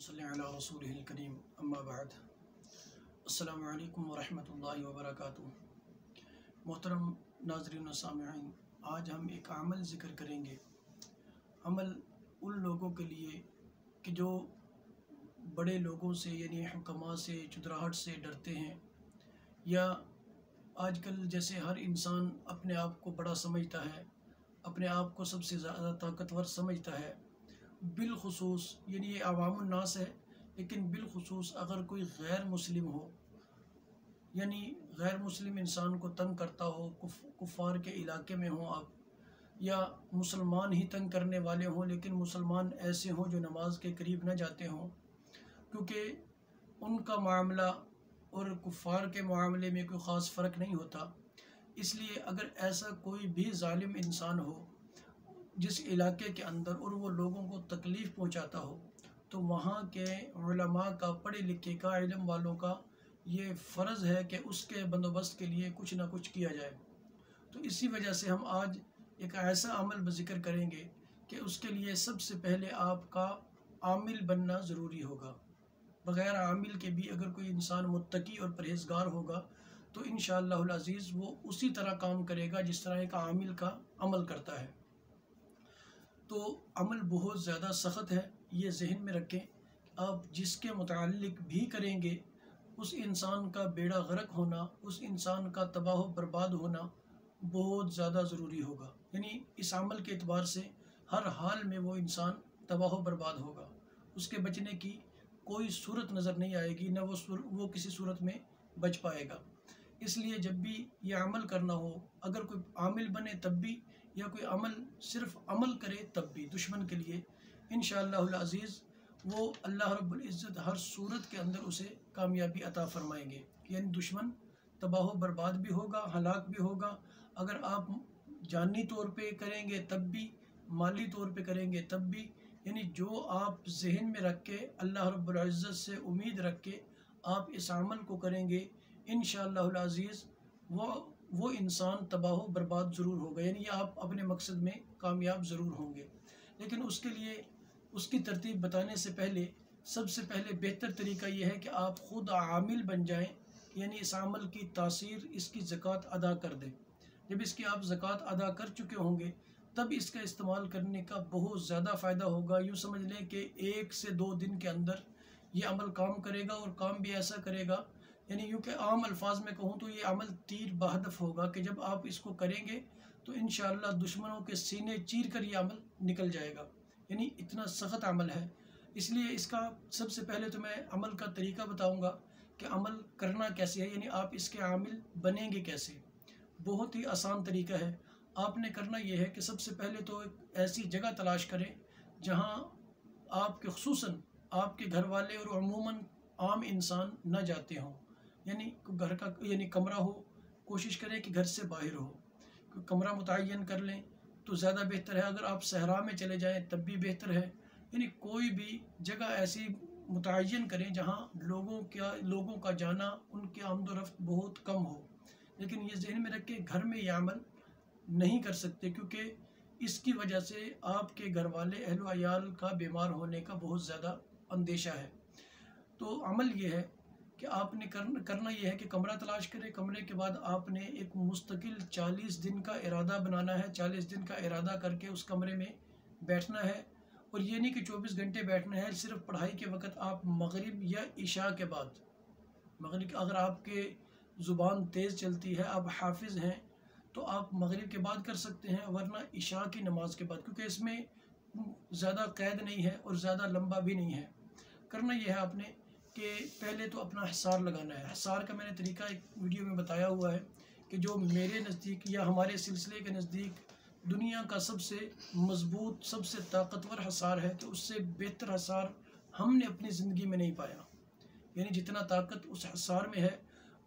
صلی علی رسولہ الکریم اما بعد السلام علیکم ورحمۃ اللہ وبرکاتہ۔ محترم ناظرین و سامعین، آج ہم ایک عمل ذکر کریں گے۔ عمل ان لوگوں کے لیے کہ جو بڑے لوگوں سے یعنی حکماء سے چدراہٹ سے ڈرتے ہیں، یا آج کل جیسے ہر انسان اپنے آپ کو بڑا سمجھتا ہے، اپنے آپ کو سب سے زیادہ طاقتور سمجھتا ہے، بالخصوص یعنی یہ عوام الناس ہے، لیکن بالخصوص اگر کوئی غیر مسلم ہو، یعنی غیر مسلم انسان کو تنگ کرتا ہو، کفار کے علاقے میں ہوں آپ، یا مسلمان ہی تنگ کرنے والے ہوں لیکن مسلمان ایسے ہوں جو نماز کے قریب نہ جاتے ہوں، کیونکہ ان کا معاملہ اور کفار کے معاملے میں کوئی خاص فرق نہیں ہوتا۔ اس لیے اگر ایسا کوئی بھی ظالم انسان ہو جس علاقے کے اندر اور وہ لوگوں کو تکلیف پہنچاتا ہو، تو وہاں کے علماء کا، پڑھے لکھے کا، علم والوں کا یہ فرض ہے کہ اس کے بندوبست کے لیے کچھ نہ کچھ کیا جائے۔ تو اسی وجہ سے ہم آج ایک ایسا عمل ذکر کریں گے کہ اس کے لیے سب سے پہلے آپ کا عامل بننا ضروری ہوگا۔ بغیر عامل کے بھی اگر کوئی انسان متقی اور پرہیزگار ہوگا تو انشاءاللہ العزیز وہ اسی طرح کام کرے گا جس طرح ایک عامل کا عمل کرتا ہے۔ تو عمل بہت زیادہ سخت ہے، یہ ذہن میں رکھیں۔ آپ جس کے متعلق بھی کریں گے اس انسان کا بیڑا غرق ہونا، اس انسان کا تباہ و برباد ہونا بہت زیادہ ضروری ہوگا۔ یعنی اس عمل کے اعتبار سے ہر حال میں وہ انسان تباہ و برباد ہوگا، اس کے بچنے کی کوئی صورت نظر نہیں آئے گی، نہ وہ کسی صورت میں بچ پائے گا۔ اس لیے جب بھی یہ عمل کرنا ہو، اگر کوئی عامل بنے تب بھی، یا کوئی عمل صرف عمل کرے تب بھی، دشمن کے لیے انشاءاللہ العزیز وہ اللہ رب العزت ہر صورت کے اندر اسے کامیابی عطا فرمائیں گے۔ یعنی دشمن تباہ و برباد بھی ہوگا، ہلاک بھی ہوگا۔ اگر آپ جانی طور پہ کریں گے تب بھی، مالی طور پہ کریں گے تب بھی، یعنی جو آپ ذہن میں رکھ کے، اللہ رب العزت سے امید رکھ کے آپ اس عمل کو کریں گے، انشاءاللہ العزیز وہ انسان تباہ و برباد ضرور ہوگا، یعنی آپ اپنے مقصد میں کامیاب ضرور ہوں گے۔ لیکن اس کے لیے اس کی ترتیب بتانے سے پہلے سب سے پہلے بہتر طریقہ یہ ہے کہ آپ خود عامل بن جائیں، یعنی اس عمل کی تاثیر، اس کی زکوٰۃ ادا کر دیں۔ جب اس کی آپ زکوٰۃ ادا کر چکے ہوں گے تب اس کا استعمال کرنے کا بہت زیادہ فائدہ ہوگا۔ یوں سمجھ لیں کہ 1 سے 2 دن کے اندر یہ عمل کام کرے گا، اور کام بھی ایسا کرے گا، یعنی یوں کہ عام الفاظ میں کہوں تو یہ عمل تیر بہدف ہوگا کہ جب آپ اس کو کریں گے تو انشاءاللہ دشمنوں کے سینے چیر کر یہ عمل نکل جائے گا۔ یعنی اتنا سخت عمل ہے، اس لیے اس کا سب سے پہلے تو میں عمل کا طریقہ بتاؤں گا کہ عمل کرنا کیسے ہے، یعنی آپ اس کے عامل بنیں گے کیسے۔ بہت ہی آسان طریقہ ہے۔ آپ نے کرنا یہ ہے کہ سب سے پہلے تو ایک ایسی جگہ تلاش کریں جہاں آپ کے خصوصاً آپ کے گھر والے اور عموماً عام انسان نہ جاتے ہوں، یعنی گھر کا یعنی کمرہ ہو، کوشش کریں کہ گھر سے باہر ہو، کمرہ متعین کر لیں تو زیادہ بہتر ہے۔ اگر آپ صحرا میں چلے جائیں تب بھی بہتر ہے، یعنی کوئی بھی جگہ ایسی متعین کریں جہاں لوگوں کا جانا، ان کے آمد و رفت بہت کم ہو۔ لیکن یہ ذہن میں رکھ کے گھر میں یہ عمل نہیں کر سکتے، کیونکہ اس کی وجہ سے آپ کے گھر والے، اہل و عیال کا بیمار ہونے کا بہت زیادہ اندیشہ ہے۔ تو عمل یہ ہے کہ آپ نے کرنا یہ ہے کہ کمرہ تلاش کرے۔ کمرے کے بعد آپ نے ایک مستقل 40 دن کا ارادہ بنانا ہے۔ 40 دن کا ارادہ کر کے اس کمرے میں بیٹھنا ہے، اور یہ نہیں کہ 24 گھنٹے بیٹھنا ہے۔ صرف پڑھائی کے وقت آپ مغرب یا عشاء کے بعد، مغرب اگر آپ کے زبان تیز چلتی ہے، آپ حافظ ہیں تو آپ مغرب کے بعد کر سکتے ہیں، ورنہ عشاء کی نماز کے بعد، کیونکہ اس میں زیادہ قید نہیں ہے اور زیادہ لمبا بھی نہیں ہے۔ کرنا یہ ہے آپ نے کہ پہلے تو اپنا حصار لگانا ہے۔ حصار کا میں نے طریقہ ایک ویڈیو میں بتایا ہوا ہے کہ جو میرے نزدیک یا ہمارے سلسلے کے نزدیک دنیا کا سب سے مضبوط، سب سے طاقتور حصار ہے، کہ اس سے بہتر حصار ہم نے اپنی زندگی میں نہیں پایا۔ یعنی جتنا طاقت اس حصار میں ہے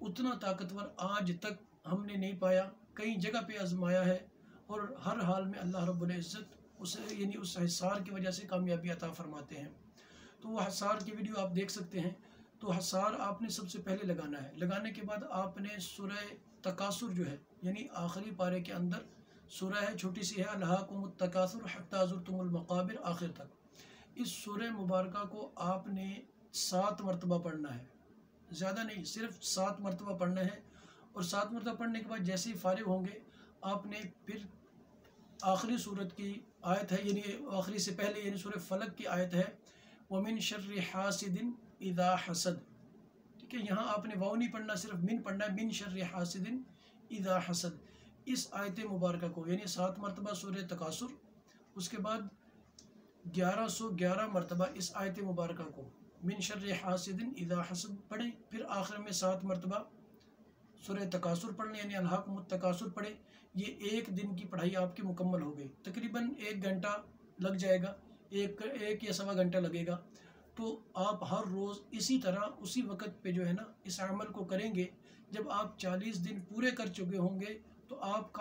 اتنا طاقتور آج تک ہم نے نہیں پایا۔ کئی جگہ پہ آزمایا ہے اور ہر حال میں اللہ رب العزت یعنی اس حصار کی وجہ سے کامیابی عطا فرماتے ہیں۔ تو وہ حصار کی ویڈیو آپ دیکھ سکتے ہیں۔ تو حصار آپ نے سب سے پہلے لگانا ہے۔ لگانے کے بعد آپ نے سورہ تکاثر جو ہے، یعنی آخری پارے کے اندر سورہ ہے، چھوٹی سی ہے، الہاکم التکاثر حتی زرتم المقابر، آخر تک اس سورہ مبارکہ کو آپ نے 7 مرتبہ پڑھنا ہے، زیادہ نہیں، صرف 7 مرتبہ پڑھنا ہے۔ اور 7 مرتبہ پڑھنے کے بعد جیسے ہی فارغ ہوں گے آپ نے پھر آخری صورت کی آیت ہے، یعنی آخری سے پہلے یعنی سورہ فلق کی آیت ہے وَمِن شَرِّ حَاسِدٍ إِذَا حَسَدَ، ٹھیک ہے، یہاں آپ نے واو نہیں پڑھنا، صرف من پڑھنا ہے، مِن شَرِّ حَاسِدٍ إِذَا حَسَدَ۔ اس آیت مبارکہ کو یعنی 7 مرتبہ سورہ تکاثر، اس کے بعد 1111 مرتبہ اس آیت مبارکہ کو من شر حاسد اذا حسد پڑھیں، پھر آخر میں 7 مرتبہ سورہ تکاثر پڑھ لیں، یعنی الہاکم التکاثر پڑھیں۔ یہ ایک دن کی پڑھائی آپ کی مکمل ہو گئی، تقریباً 1 گھنٹہ لگ جائے گا، ایک یا سوا گھنٹہ لگے گا۔ تو آپ ہر روز اسی طرح اسی وقت پہ جو ہے نا اس عمل کو کریں گے۔ جب آپ 40 دن پورے کر چکے ہوں گے تو آپ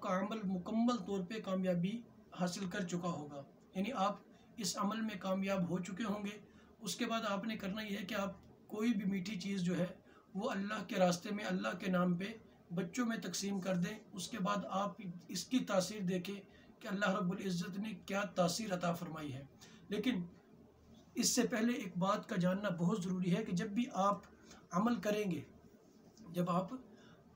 کا عمل مکمل طور پہ کامیابی حاصل کر چکا ہوگا، یعنی آپ اس عمل میں کامیاب ہو چکے ہوں گے۔ اس کے بعد آپ نے کرنا یہ ہے کہ آپ کوئی بھی میٹھی چیز جو ہے وہ اللہ کے راستے میں اللہ کے نام پہ بچوں میں تقسیم کر دیں۔ اس کے بعد آپ اس کی تاثیر دیکھیں کہ اللہ رب العزت نے کیا تاثیر عطا فرمائی ہے۔ لیکن اس سے پہلے ایک بات کا جاننا بہت ضروری ہے کہ جب بھی آپ عمل کریں گے، جب آپ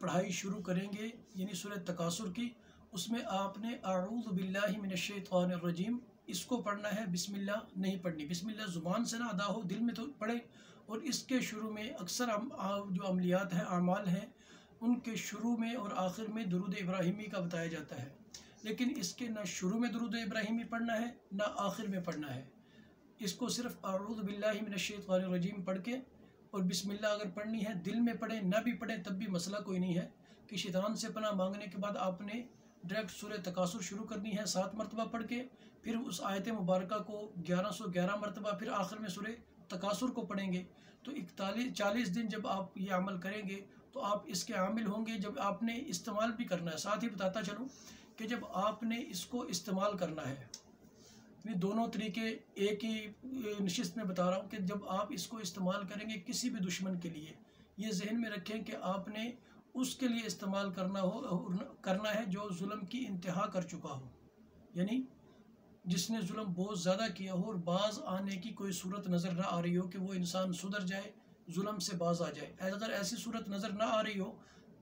پڑھائی شروع کریں گے یعنی سورہ تکاثر کی، اس میں آپ نے اعوذ باللہ من الشیطان الرجیم اس کو پڑھنا ہے، بسم اللہ نہیں پڑھنی۔ بسم اللہ زبان سے نہ ادا ہو، دل میں تو پڑھیں۔ اور اس کے شروع میں اکثر جو عملیات ہیں، اعمال ہیں، ان کے شروع میں اور آخر میں درود ابراہیمی کا بتایا جاتا ہے، لیکن اس کے نہ شروع میں درود ابراہیمی پڑھنا ہے نہ آخر میں پڑھنا ہے۔ اس کو صرف اعوذ باللہ من الشیطان الرجیم پڑھ کے اور بسم اللہ اگر پڑھنی ہے دل میں پڑھیں، نہ بھی پڑھیں تب بھی مسئلہ کوئی نہیں ہے کہ شیطان سے پناہ مانگنے کے بعد آپ نے ڈائریکٹ سورہ تکاثر شروع کرنی ہے 7 مرتبہ پڑھ کے، پھر اس آیت مبارکہ کو 1111 مرتبہ، پھر آخر میں سورہ تکاثر کو پڑھیں گے۔ تو 40 دن جب آپ یہ عمل کریں گے تو آپ اس کے عامل ہوں گے۔ جب آپ نے استعمال بھی کرنا ہے، ساتھ ہی بتاتا چلوں کہ جب آپ نے اس کو استعمال کرنا ہے، یہ دونوں طریقے ایک ہی نشست میں بتا رہا ہوں کہ جب آپ اس کو استعمال کریں گے کسی بھی دشمن کے لیے، یہ ذہن میں رکھیں کہ آپ نے اس کے لیے استعمال کرنا ہے جو ظلم کی انتہا کر چکا ہو، یعنی جس نے ظلم بہت زیادہ کیا ہو اور باز آنے کی کوئی صورت نظر نہ آ رہی ہو کہ وہ انسان سدھر جائے، ظلم سے باز آ جائے۔ اگر ایسی صورت نظر نہ آ رہی ہو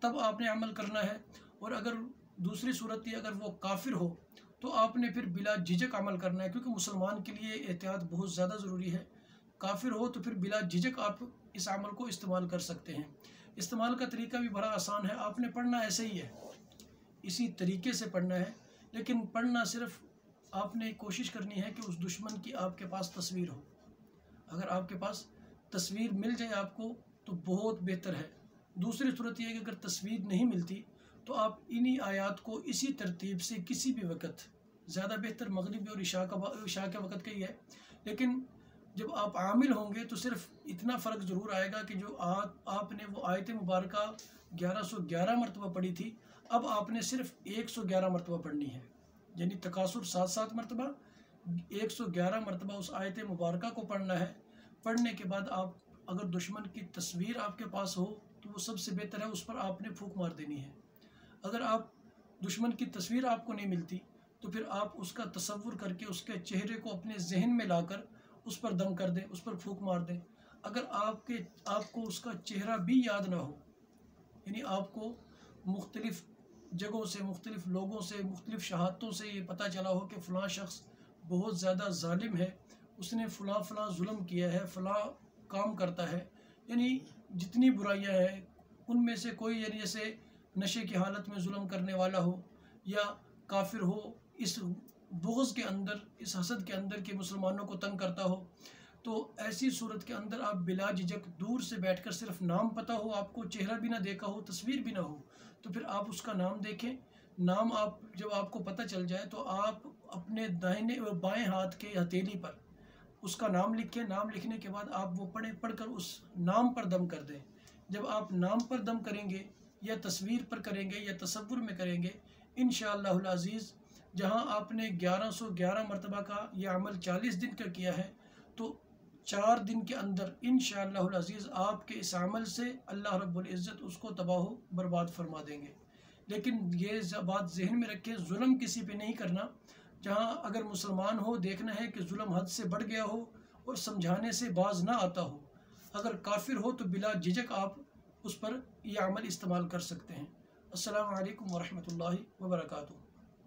تب آپ نے عمل کرنا ہے، اور اگر دوسری صورت یہ اگر وہ کافر ہو تو آپ نے پھر بلا جھجک عمل کرنا ہے، کیونکہ مسلمان کے لیے احتیاط بہت زیادہ ضروری ہے۔ کافر ہو تو پھر بلا جھجک آپ اس عمل کو استعمال کر سکتے ہیں۔ استعمال کا طریقہ بھی بڑا آسان ہے، آپ نے پڑھنا ایسے ہی ہے، اسی طریقے سے پڑھنا ہے، لیکن پڑھنا صرف آپ نے کوشش کرنی ہے کہ اس دشمن کی آپ کے پاس تصویر ہو۔ اگر آپ کے پاس تصویر مل جائے آپ کو تو بہت بہتر ہے۔ دوسری صورت یہ ہے کہ اگر تصویر نہیں ملتی تو آپ انہی آیات کو اسی ترتیب سے کسی بھی وقت، زیادہ بہتر مغربی اور عشاء کے وقت کا ہی ہے، لیکن جب آپ عامل ہوں گے تو صرف اتنا فرق ضرور آئے گا کہ جو آپ نے وہ آیت مبارکہ 1111 مرتبہ پڑھی تھی، اب آپ نے صرف 111 مرتبہ پڑھنی ہے، یعنی تکاثر 7 مرتبہ، 111 مرتبہ اس آیت مبارکہ کو پڑھنا ہے۔ پڑھنے کے بعد آپ اگر دشمن کی تصویر آپ کے پاس ہو تو وہ سب سے بہتر ہے، اس پر آپ نے پھونک مار دینی ہے۔ اگر آپ دشمن کی تصویر آپ کو نہیں ملتی تو پھر آپ اس کا تصور کر کے اس کے چہرے کو اپنے ذہن میں لا کر اس پر دم کر دیں، اس پر پھونک مار دیں۔ اگر آپ کو اس کا چہرہ بھی یاد نہ ہو، یعنی آپ کو مختلف جگہوں سے، مختلف لوگوں سے، مختلف شہادتوں سے یہ پتہ چلا ہو کہ فلاں شخص بہت زیادہ ظالم ہے، اس نے فلاں ظلم کیا ہے، فلاں کام کرتا ہے، یعنی جتنی برائیاں ہیں ان میں سے کوئی، یعنی جیسے نشے کی حالت میں ظلم کرنے والا ہو یا کافر ہو، اس بغض کے اندر، اس حسد کے اندر کہ مسلمانوں کو تنگ کرتا ہو، تو ایسی صورت کے اندر آپ بلا جھجک دور سے بیٹھ کر صرف نام پتہ ہو، آپ کو چہرہ بھی نہ دیکھا ہو، تصویر بھی نہ ہو، تو پھر آپ اس کا نام دیکھیں۔ نام جب آپ کو پتہ چل جائے تو آپ اپنے دائیں اور بائیں ہاتھ کے ہتھیلی پر اس کا نام لکھیں۔ نام لکھنے کے بعد آپ وہ پڑھ کر اس نام پر دم کر دیں۔ جب آپ نام پر دم کریں گے یا تصویر پر کریں گے یا تصور میں کریں گے، انشاءاللہ العزیز جہاں آپ نے 1111 مرتبہ کا یہ عمل 40 دن کا کیا ہے، تو 4 دن کے اندر انشاءاللہ العزیز آپ کے اس عمل سے اللہ رب العزت اس کو تباہ و برباد فرما دیں گے۔ لیکن یہ بات ذہن میں رکھیں، ظلم کسی پہ نہیں کرنا، جہاں اگر مسلمان ہو دیکھنا ہے کہ ظلم حد سے بڑھ گیا ہو اور سمجھانے سے باز نہ آتا ہو، اگر کافر ہو تو بلا جھجک آپ اس پر یہ عمل استعمال کر سکتے ہیں۔ السلام علیکم ورحمۃ اللہ وبرکاتہ۔